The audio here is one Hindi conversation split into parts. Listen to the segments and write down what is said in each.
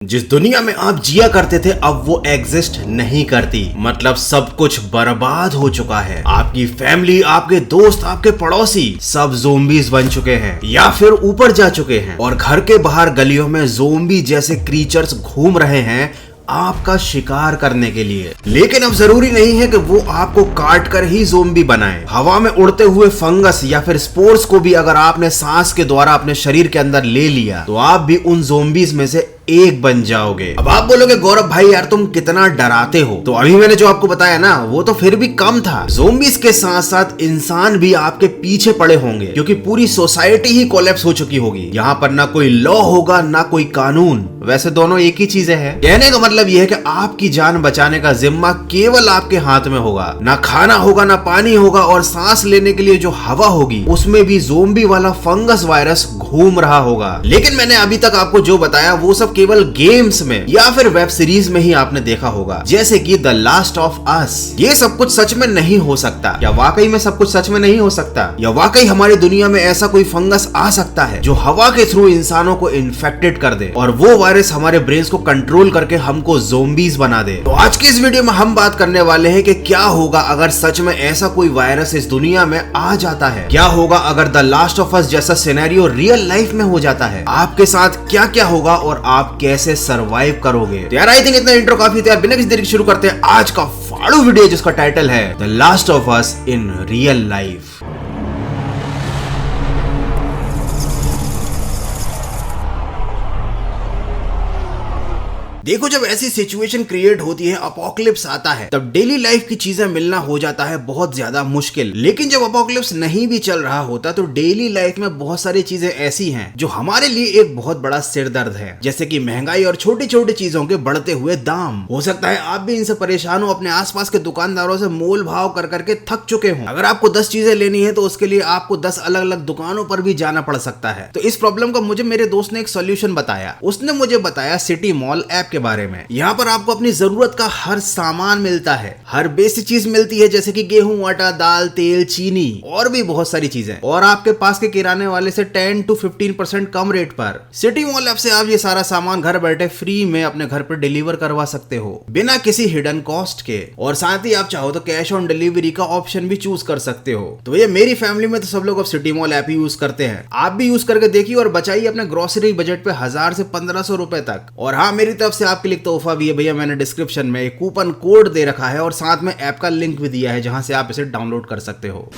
जिस दुनिया में आप जिया करते थे अब वो एग्जिस्ट नहीं करती। मतलब सब कुछ बर्बाद हो चुका है। आपकी फैमिली, आपके दोस्त, आपके पड़ोसी सब ज़ोंबीज बन चुके हैं या फिर ऊपर जा चुके हैं और घर के बाहर गलियों में ज़ोंबी जैसे क्रीचर्स घूम रहे हैं आपका शिकार करने के लिए। लेकिन अब जरूरी नहीं है कि वो आपको काट कर ही ज़ोंबी बनाए। हवा में उड़ते हुए फंगस या फिर स्पोर्स को भी अगर आपने सांस के द्वारा अपने शरीर के अंदर ले लिया तो आप भी उन ज़ोंबीज में से एक बन जाओगे। अब आप बोलोगे गौरव भाई यार तुम कितना डराते हो, तो अभी मैंने जो आपको बताया ना वो तो फिर भी कम था। ज़ोंबीज के साथ साथ इंसान भी आपके पीछे पड़े होंगे क्योंकि पूरी सोसाइटी ही कोलैप्स हो चुकी होगी। यहाँ पर ना कोई लॉ होगा ना कोई कानून, वैसे दोनों एक ही चीजें हैं। कहने का मतलब यह है कि आपकी जान बचाने का जिम्मा केवल आपके हाथ में होगा। ना खाना होगा, ना पानी होगा और सांस लेने के लिए जो हवा होगी उसमें भी ज़ोंबी वाला फंगस वायरस घूम रहा होगा। लेकिन मैंने अभी तक आपको जो बताया वो सब केवल गेम्स में या फिर वेब सीरीज में ही आपने देखा होगा, जैसे कि द लास्ट ऑफ अस। ये सब कुछ सच में नहीं हो सकता। या वाकई में सब कुछ सच में नहीं हो सकता? या वाकई हमारी दुनिया में ऐसा कोई फंगस आ सकता है जो हवा के थ्रू इंसानों को इन्फेक्टेड कर दे और वो वायरस हमारे ब्रेन्स को कंट्रोल करके हमको ज़ोंबीज बना दे? तो आज की इस वीडियो में हम बात करने वाले हैं कि क्या होगा अगर सच में ऐसा कोई वायरस इस दुनिया में आ जाता है। क्या होगा अगर द लास्ट ऑफ अस जैसा सिनेरियो रियल लाइफ में हो जाता है? आपके साथ क्या क्या होगा और आप कैसे सरवाइव करोगे? तो यार आई थिंक इतना इंट्रो काफी था। बिना किसी देरी शुरू करते हैं आज का फाड़ू वीडियो जिसका टाइटल है the last of us in real life. देखो, जब ऐसी सिचुएशन क्रिएट होती है, अपोकलिप्स आता है, तब डेली लाइफ की चीजें मिलना हो जाता है बहुत ज्यादा मुश्किल। लेकिन जब अपोकलिप्स नहीं भी चल रहा होता तो डेली लाइफ में बहुत सारी चीजें ऐसी हैं जो हमारे लिए एक बहुत बड़ा सिरदर्द है, जैसे कि महंगाई और छोटी छोटी चीजों के बढ़ते हुए दाम। हो सकता है आप भी इनसे परेशान हो, अपने आसपास के दुकानदारों से मोल भाव कर करके थक चुके हो। अगर आपको 10 चीजें लेनी है तो उसके लिए आपको 10 अलग अलग दुकानों पर भी जाना पड़ सकता है। तो इस प्रॉब्लम का मुझे मेरे दोस्त ने एक सोल्यूशन बताया। उसने मुझे बताया सिटी मॉल ऐप के बारे में। यहाँ पर आपको अपनी जरूरत का हर सामान मिलता है, हर बेसिक चीज मिलती है, जैसे कि गेहूं, आटा, दाल, तेल, चीनी और भी बहुत सारी चीजें, और आपके पास के किराने वाले से 10 to 15% कम रेट पर। सिटी मॉल ऐप से आप ये सारा सामान घर बैठे फ्री में अपने घर पर डिलीवर करवा सकते हो बिना किसी हिडन कॉस्ट के। और साथ ही आप चाहो तो कैश ऑन डिलीवरी का ऑप्शन भी चूज कर सकते हो। तो ये मेरी फैमिली में तो सब लोग अब सिटी मॉल ऐप ही यूज करते हैं। आप भी यूज करके देखिए और बचाइए अपने ग्रोसरी बजट पे 1000 से 1500 रुपए तक। और हाँ, मेरी तरफ से आपके लिए तोहफा भी है भैया। मैंने डिस्क्रिप्शन में एक कूपन कोड दे रखा है और साथ में ऐप का लिंक भी दिया है जहां से आप इसे डाउनलोड कर सकते हो।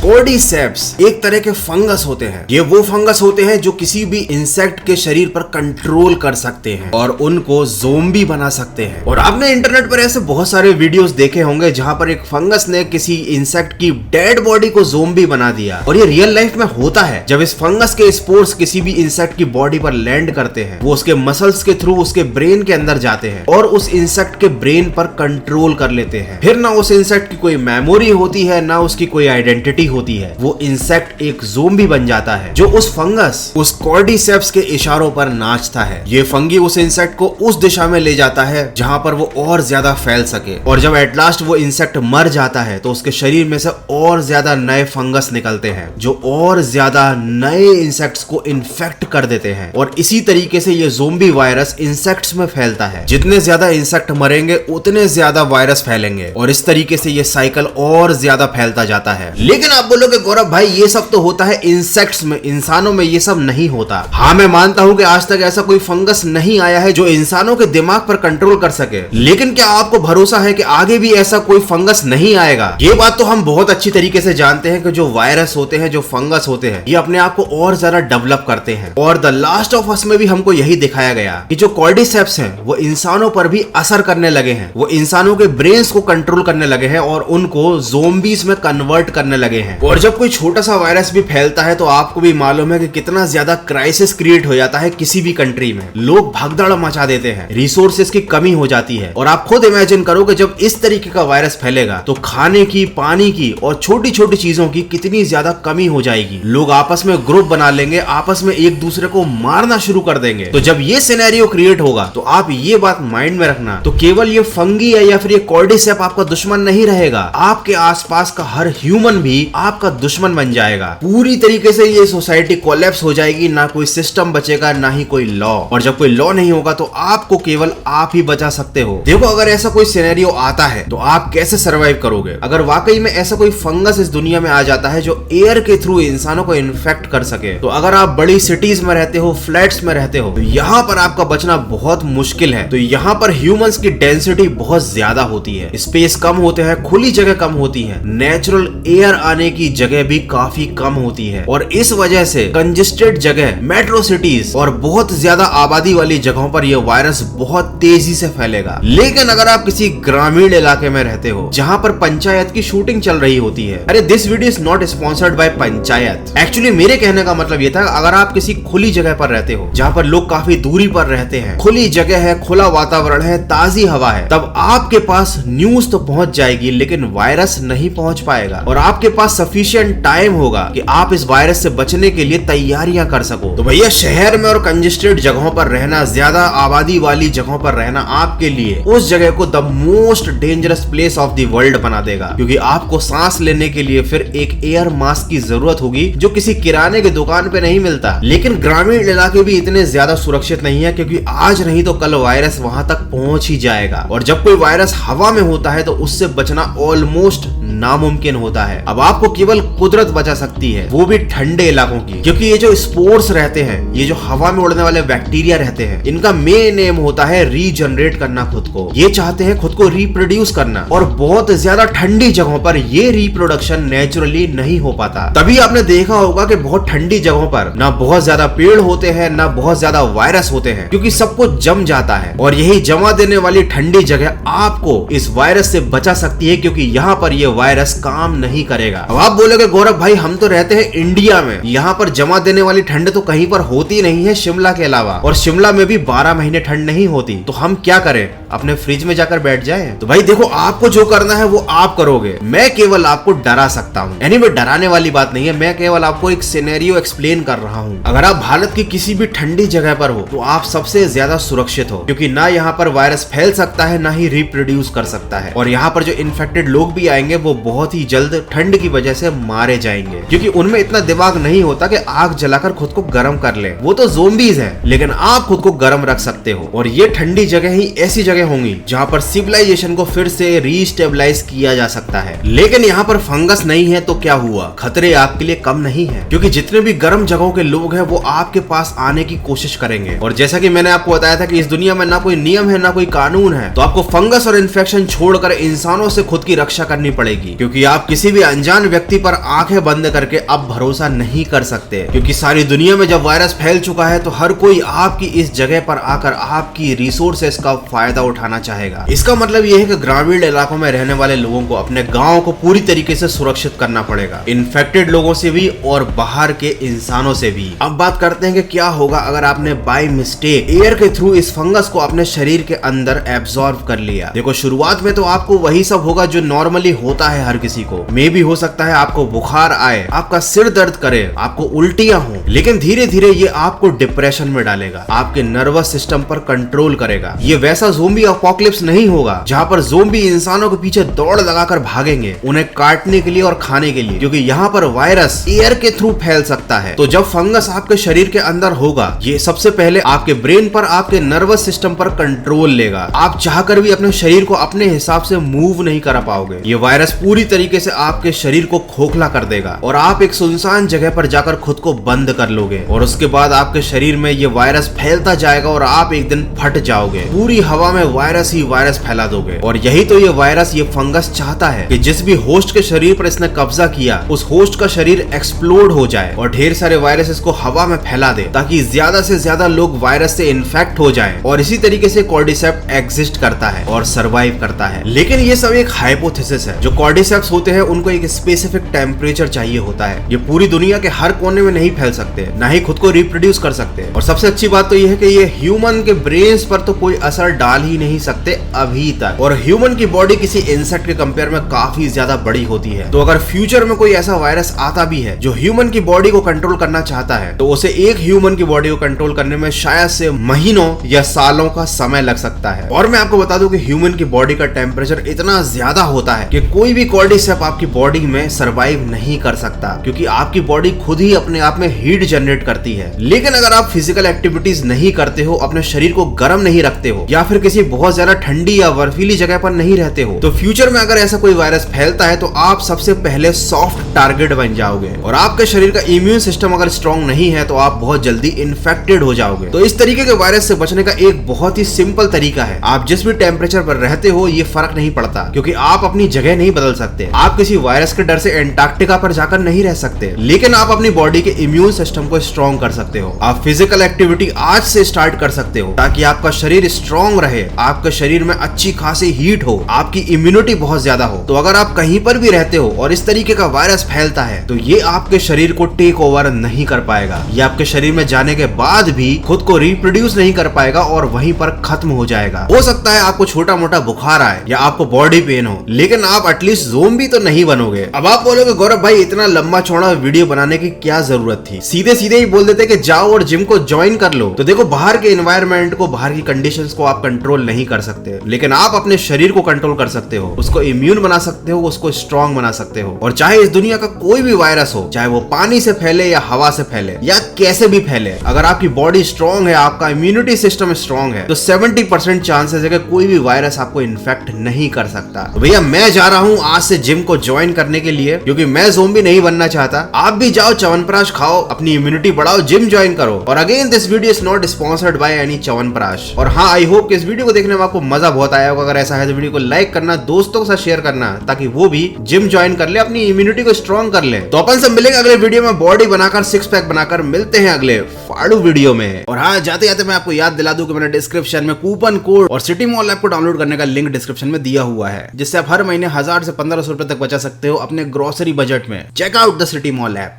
कॉर्डिसेप्स एक तरह के फंगस होते हैं। ये वो फंगस होते हैं जो किसी भी इंसेक्ट के शरीर पर कंट्रोल कर सकते हैं और उनको ज़ोंबी बना सकते हैं। और आपने इंटरनेट पर ऐसे बहुत सारे वीडियोस देखे होंगे जहां पर एक फंगस ने किसी इंसेक्ट की डेड बॉडी को ज़ोंबी बना दिया। और ये रियल लाइफ में होता है। जब इस फंगस के स्पोर्स किसी भी इंसेक्ट की बॉडी पर लैंड करते हैं, वो उसके मसल्स के थ्रू उसके ब्रेन के अंदर जाते हैं और उस इंसेक्ट के ब्रेन पर कंट्रोल कर लेते हैं। फिर ना उस इंसेक्ट की कोई मेमोरी होती है, ना उसकी कोई आइडेंटिटी होती है। वो इंसेक्ट एक ज़ोंबी बन जाता है जो उस फंगस, उस कॉर्डिसेप्स के इशारों पर नाचता है। ये फंगी उस इंसेक्ट को उस दिशा में ले जाता है जहां पर वो और ज्यादा फैल सके। और जब एट लास्ट वो इंसेक्ट मर जाता है तो उसके शरीर में से और ज्यादा नए फंगस निकलते हैं जो और ज्यादा नए इंसेक्ट्स को इन्फेक्ट कर देते हैं। और इसी तरीके से ये ज़ोंबी वायरस इंसेक्ट्स में फैलता है। जितने ज्यादा इंसेक्ट मरेंगे उतने ज्यादा वायरस फैलेंगे और इस तरीके से ये साइकिल और ज्यादा फैलता जाता है। लेकिन आप बोलोगे गौरव भाई ये सब तो होता है इंसेक्ट्स में, इंसानों में ये सब नहीं होता। हाँ, मैं मानता हूँ कि आज तक ऐसा कोई फंगस नहीं आया है जो इंसानों के दिमाग पर कंट्रोल कर सके। लेकिन क्या आपको भरोसा है कि आगे भी ऐसा कोई फंगस नहीं आएगा? ये बात तो हम बहुत अच्छी तरीके से जानते हैं कि जो वायरस होते हैं, जो फंगस होते हैं, ये अपने आप को और ज्यादा डेवलप करते हैं। और द लास्ट ऑफ अस में भी हमको यही दिखाया गया कि जो कॉर्डिसेप्स हैं वो इंसानों पर भी असर करने लगे हैं। वो इंसानों के ब्रेन्स को कंट्रोल करने लगे हैं और उनको ज़ोंबीज में कन्वर्ट करने लगे हैं। और जब कोई छोटा सा वायरस भी फैलता है तो आपको भी मालूम है कि कितना ज्यादा क्राइसिस क्रिएट हो जाता है किसी भी कंट्री में। लोग भगदड़ मचा देते हैं, रिसोर्सेज की कमी हो जाती है। और आप खुद इमेजिन करो कि जब इस तरीके का वायरस फैलेगा तो खाने की, पानी की और छोटी छोटी चीजों की कितनी ज्यादा कमी हो जाएगी। लोग आपस में ग्रुप बना लेंगे, आपस में एक दूसरे को मारना शुरू कर देंगे। तो जब ये सिनेरियो क्रिएट होगा तो आप ये बात माइंड में रखना, तो केवल ये फंगी या फिर ये कॉर्डिसेप आपका दुश्मन नहीं रहेगा। आपके आसपास का हर ह्यूमन भी आपका दुश्मन बन जाएगा। पूरी तरीके से ये सोसाइटी कोलैप्स हो जाएगी, ना कोई सिस्टम बचेगा ना ही कोई लॉ। और जब कोई लॉ नहीं होगा तो आपको केवल आप ही बचा सकते हो। देखो, अगर ऐसा कोई सिनेरियो आता है तो आप कैसे सरवाइव करोगे? अगर वाकई में ऐसा कोई फंगस इस दुनिया में आ जाता है जो एयर के थ्रू इंसानों को इन्फेक्ट कर सके, तो अगर आप बड़ी सिटीज में रहते हो, फ्लैट्स में रहते हो, तो यहाँ पर आपका बचना बहुत मुश्किल है। तो यहाँ पर ह्यूमंस की डेंसिटी बहुत ज्यादा होती है, स्पेस कम होते हैं, खुली जगह कम होती है, नेचुरल एयर आने की जगह भी काफी कम होती है। और इस वजह से कंजेस्टेड जगह, मेट्रो सिटीज और बहुत ज्यादा आबादी वाली जगहों पर यह वायरस बहुत तेजी से फैलेगा। लेकिन अगर आप किसी ग्रामीण इलाके में रहते हो जहाँ पर पंचायत की शूटिंग चल रही होती है, अरे this video is not sponsored by panchayat. Actually मेरे कहने का मतलब ये था, अगर आप किसी खुली जगह पर रहते हो जहाँ पर लोग काफी दूरी पर रहते हैं, खुली जगह है, खुला वातावरण है, ताजी हवा है, तब आपके पास न्यूज तो पहुंच जाएगी लेकिन वायरस नहीं पहुंच पाएगा। और आपके पास सफिशिएंट टाइम होगा कि आप इस वायरस से बचने के लिए तैयारियां कर सको। तो भैया, शहर में और कंजेस्टेड जगहों पर रहना, ज्यादा आबादी वाली जगहों पर रहना आपके लिए उस जगह को the most dangerous place of the world बना देगा, क्योंकि आपको सांस लेने के लिए फिर एक एयर मास्क की जरूरत होगी जो किसी किराने की दुकान पे नहीं मिलता। लेकिन ग्रामीण इलाके भी इतने ज्यादा सुरक्षित नहीं है, क्योंकि आज नहीं तो कल वायरस वहां तक पहुंच ही जाएगा। और जब कोई वायरस हवा में होता है तो उससे बचना ऑलमोस्ट नामुमकिन होता है। अब आपको केवल कुदरत बचा सकती है, वो भी ठंडे इलाकों की, क्योंकि ये जो स्पोर्स रहते हैं, ये जो हवा में उड़ने वाले बैक्टीरिया रहते हैं, इनका मेन एम होता है रीजनरेट करना खुद को। ये चाहते हैं खुद को रिप्रोड्यूस करना, और बहुत ज्यादा ठंडी जगहों पर ये रिप्रोडक्शन नेचुरली नहीं हो पाता। तभी आपने देखा होगा कि बहुत ठंडी जगहों पर ना बहुत ज्यादा पेड़ होते हैं, ना बहुत ज्यादा वायरस होते हैं, क्योंकि सब कुछ जम जाता है। और यही जमा देने वाली ठंडी जगह आपको इस वायरस से बचा सकती है, क्योंकि यहाँ पर ये वायरस काम नहीं करेगा। अब आप बोलोगे, गौरव भाई हम तो रहते हैं इंडिया में, यहाँ पर जमा देने वाली ठंड तो कहीं पर होती नहीं है शिमला के अलावा, और शिमला में भी 12 महीने ठंड नहीं होती, तो हम क्या करें? अपने फ्रिज में जाकर बैठ जाएं? तो भाई देखो, आपको जो करना है वो आप करोगे, मैं केवल आपको डरा सकता हूँ। एनीवे, डराने वाली बात नहीं है, मैं केवल आपको एक सिनेरियो एक्सप्लेन कर रहा हूँ। अगर आप भारत की किसी भी ठंडी जगह पर हो तो आप सबसे ज्यादा सुरक्षित हो, क्योंकि ना यहाँ पर वायरस फैल सकता है, ना ही रिप्रोड्यूस कर सकता है। और यहाँ पर जो इन्फेक्टेड लोग भी आएंगे वो बहुत ही जल्द ठंड की वजह से मारे जाएंगे, क्योंकि उनमें इतना दिमाग नहीं होता कि आग जलाकर खुद को गर्म कर ले। वो तो ज़ोंबीज हैं, लेकिन आप खुद को गर्म रख सकते हो। और ये ठंडी जगह ही ऐसी जगह होंगी जहाँ पर सिविलाइजेशन को फिर से रीस्टेबलाइज किया जा सकता है। लेकिन यहाँ पर फंगस नहीं है तो क्या हुआ, खतरे आपके लिए कम नहीं है, क्योंकि जितने भी गर्म जगहों के लोग हैं वो आपके पास आने की कोशिश करेंगे। और जैसा कि मैंने आपको बताया था कि इस दुनिया में ना कोई नियम है ना कोई कानून है, तो आपको फंगस और इन्फेक्शन छोड़कर इंसानों से खुद की रक्षा करनी पड़ेगी, क्योंकि आप किसी भी अनजान व्यक्ति पर आंखें बंद करके अब भरोसा नहीं कर सकते। क्योंकि सारी दुनिया में जब वायरस फैल चुका है तो हर कोई आपकी इस जगह पर आकर आपकी रिसोर्सेस का फायदा उठाना चाहेगा। इसका मतलब यह है कि ग्रामीण इलाकों में रहने वाले लोगों को अपने गांव को पूरी तरीके से सुरक्षित करना पड़ेगा, इन्फेक्टेड लोगों से भी और बाहर के इंसानों से भी। अब बात करते हैं कि क्या होगा अगर आपने बाय मिस्टेक एयर के थ्रू इस फंगस को अपने शरीर के अंदर एब्जॉर्ब कर लिया। देखो, शुरुआत में तो आपको वही सब होगा जो नॉर्मली होता है हर किसी को। मे भी हो सकता है आपको बुखार आए, आपका सिर दर्द करे, आपको उल्टियां हो, लेकिन धीरे धीरे ये आपको डिप्रेशन में डालेगा, आपके नर्वस सिस्टम पर कंट्रोल करेगा। ये वैसा ज़ोंबी अपोकलिप्स नहीं होगा जहाँ पर ज़ोंबी इंसानों के पीछे दौड़ लगाकर भागेंगे उन्हें काटने के लिए और खाने के लिए, क्योंकि यहाँ पर वायरस एयर के थ्रू फैल सकता है। तो जब फंगस आपके शरीर के अंदर होगा, ये सबसे पहले आपके ब्रेन पर, आपके नर्वस सिस्टम पर कंट्रोल लेगा। आप चाहकर भी अपने शरीर को अपने हिसाब से मूव नहीं कर पाओगे। ये वायरस पूरी तरीके से आपके शरीर को खोखला कर देगा और आप एक सुनसान जगह पर जाकर खुद को बंद कर लोगे, और उसके बाद आपके शरीर में ये वायरस फैलता जाएगा और आप एक दिन फट जाओगे। पूरी हवा में वायरस ही वायरस फैला दोगे। और यही तो ये वायरस, ये फंगस चाहता है कि जिस भी होस्ट के शरीर पर इसने कब्जा किया, उस होस्ट का शरीर एक्सप्लोड हो जाए और ढेर सारे वायरस इसको हवा में फैला दे, ताकि ज्यादा से ज्यादा लोग वायरस से इन्फेक्ट हो जाएं। और इसी तरीके से कॉर्डिसेप्स एग्जिस्ट करता है और सरवाइव करता है। लेकिन ये सब एक हाइपोथेसिस है। जो कॉर्डिसेप्स होते हैं उनको एक स्पेसिफिक टेम्परेचर चाहिए होता है। ये पूरी दुनिया के हर कोने में नहीं फैल सकते, ना ही खुद को रिप्रोड्यूस कर सकते। और सबसे अच्छी बात तो ये है कि ये ह्यूमन के ब्रेन्स पर तो कोई असर डाल ही नहीं सकते अभी तक। और ह्यूमन की बॉडी किसी इंसेक्ट के कंपेयर में काफी ज्यादा बड़ी होती है। तो अगर फ्यूचर में कोई ऐसा वायरस आता भी है जो ह्यूमन की बॉडी को कंट्रोल करना चाहता है, तो उसे एक ह्यूमन की बॉडी को कंट्रोल करने में शायद से महीनों या सालों का समय लग सकता है। और मैं आपको बता दूं कि ह्यूमन की बॉडी का टेम्परेचर इतना ज्यादा होता है कि कोई भी कॉर्डिसेप आपकी बॉडी में सरवाइव नहीं कर सकता, क्योंकि आपकी बॉडी खुद ही अपने आप में हीट जनरेट करती है। लेकिन अगर आप फिजिकल एक्टिविटीज नहीं करते हो, अपने शरीर को गर्म नहीं रखते हो, या फिर किसी बहुत ज्यादा ठंडी या बर्फीली जगह पर नहीं रहते हो, तो फ्यूचर में अगर ऐसा कोई वायरस फैलता है तो आप सबसे पहले सॉफ्ट टारगेट बन जाओगे। और आपके शरीर का इम्यून सिस्टम अगर स्ट्रॉन्ग नहीं है तो आप बहुत जल्दी इन्फेक्टेड हो जाओगे। तो इस तरीके के वायरस से बचने का एक बहुत ही सिंपल तरीका है। आप जिस भी टेम्परेचर पर रहते हो ये फर्क नहीं पड़ता, क्योंकि आप अपनी जगह नहीं बदल सकते। आप किसी वायरस के डर से एंटार्क्टिका पर जाकर नहीं रह सकते, लेकिन आप अपनी बॉडी के इम्यून सिस्टम को स्ट्रॉन्ग कर सकते हो। आप फिजिकल एक्टिविटी आज से स्टार्ट कर सकते हो ताकि आपका शरीर स्ट्रॉन्ग रहे, आपके शरीर में अच्छी खासी हीट हो, आपकी इम्यूनिटी बहुत ज्यादा हो। तो अगर आप कहीं पर भी रहते हो और इस तरीके का वायरस फैलता है तो ये आपके शरीर को टेक ओवर नहीं कर पाएगा। ये आपके शरीर में जाने के बाद भी खुद को रिप्रोड्यूस नहीं कर पाएगा और वहीं पर खत्म हो जाएगा। हो सकता है आपको छोटा मोटा बुखार आए या आपको बॉडी पेन हो, लेकिन आप एटलीस्ट ज़ोंबी तो नहीं बनोगे। अब आप बोलोगे गौरव भाई इतना लंबा चौड़ा वीडियो बनाने की क्या जरूरत थी, सीधे सीधे ही बोल देते कि जाओ और जिम को ज्वाइन कर लो। तो देखो, बाहर के एनवायरनमेंट को, बाहर की कंडीशंस को आप कंट्रोल नहीं कर सकते, लेकिन आप अपने शरीर को कंट्रोल कर सकते हो, उसको इम्यून बना सकते हो, उसको स्ट्रॉन्ग बना सकते हो। और चाहे इस दुनिया का कोई भी वायरस हो, चाहे वो पानी से फैले या हवा से फैले या कैसे भी फैले, अगर आपकी बॉडी स्ट्रॉन्ग है, आपका इम्यूनिटी सिस्टम स्ट्रॉन्ग है, तो 70% चांसेस है कि कोई भी वायरस आपको इन्फेक्ट नहीं कर सकता। तो भैया मैं जा रहा हूं आज से जिम को ज्वाइन करने के लिए, क्योंकि मैं ज़ोंबी नहीं बनना चाहता। आप भी जाओ, च्यवनप्राश खाओ, अपनी इम्यूनिटी बढ़ाओ, जिम ज्वाइन करो। और again this video is not sponsored by any chyawanprash. और हाँ, आई होप कि इस वीडियो को देखने में आपको मजा बहुत आया होगा। अगर ऐसा है तो वीडियो को लाइक करना, दोस्तों के साथ शेयर करना, ताकि वो भी जिम ज्वाइन कर ले, अपनी इम्यूनिटी को स्ट्रॉन्ग कर ले। तो अपन से मिलेंगे अगले वीडियो में, बॉडी बनाकर, सिक्स पैक बनाकर। मिलते हैं अगले फाड़ू वीडियो में। और हाँ, जाते जाते मैं आपको याद दिला दूं कि मैंने डिस्क्रिप्शन में कूपन कोड और सिटी मॉल ऐप को डाउनलोड करने का लिंक डिस्क्रिप्शन में दिया हुआ है, जिससे आप हर महीने 1000 से 1500 रुपए तक बचा सकते हो अपने ग्रोसरी बजट में। Check out the City Mall app.